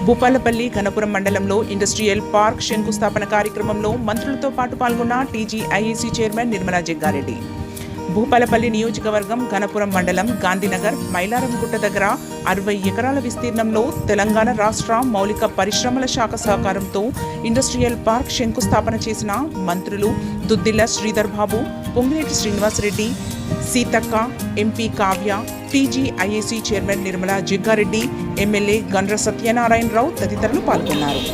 భూపాలపల్లి ఘనపురం మండలంలో industrial park శంకుస్థాపన కార్యక్రమంలో మంత్రులతో పాటు పాల్గొన్న టీజీఐఏసీ చైర్మన్ నిర్మలా జగ్గారెడ్డి. భూపాలపల్లి నియోజకవర్గం ఘనపురం మండలం గాంధీనగర్ మైలారంగుట్ట దగ్గర 60 ఎకరాల విస్తీర్ణంలో తెలంగాణ రాష్ట్ర మౌలిక పరిశ్రమల శాఖ సహకారంతో ఇండస్ట్రియల్ పార్క్ శంకుస్థాపన చేసిన మంత్రులు Duddilla Sridhar Babu, Pongireddy Srinivasareddy, Seethakka, MP Kavya, TGIAC chairman Nirmala Jaggareddy, MLA Gandra Satyanarayana Rao తదితరులు పాల్గొన్నారు.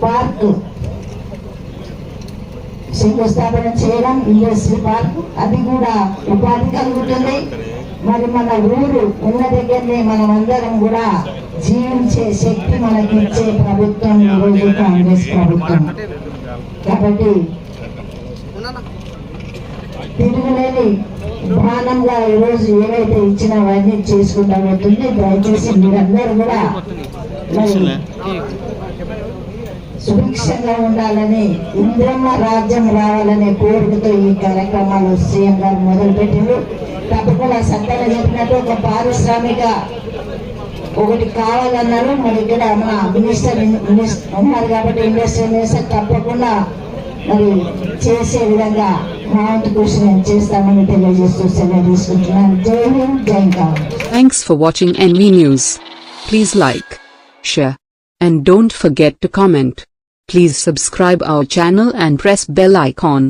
పార్క్ శంకుస్థాపన చేయడం, ఇండస్ట్రీ పార్క్, అది కూడా ఉపాధి కలుగుతుంది. మరి మన ఊరు ఉన్న దగ్గరనే మనం అందరం కూడా జీవించే శక్తి మనకి ఇచ్చే ప్రభుత్వం ఈరోజు కాంగ్రెస్ ప్రభుత్వం. కాబట్టి తిరుగులేని బాణంగా ఈరోజు ఏవైతే ఇచ్చినవన్నీ చేసుకుంటా పోతుంది. దయచేసి మీరందరూ కూడా మరి సుభిక్షంగా ఉండాలని, ఇంద్రమ్మ రాజ్యం రావాలనే కోరికతో ఈ కార్యక్రమాలు సీఎం గారు మొదలుపెట్టారు. తప్పకుండా సత్తాలు చెప్పినట్టు ఒక పారిశ్రామిక ఒకటి కావాలన్నారు. మరి ఇక్కడ మన మినిస్టర్ ఉన్నారు కాబట్టి ఇండస్ట్రీ మినిస్టర్ తప్పకుండా మరి చేసే విధంగా మా వంతు కృషి నేను చేస్తామని తెలియజేస్తూ సెలవు తీసుకుంటున్నాను. జై హింద్, జై Congress. Thanks for watching NV News. Please like, share, and don't forget to comment. Please subscribe our channel and press bell icon.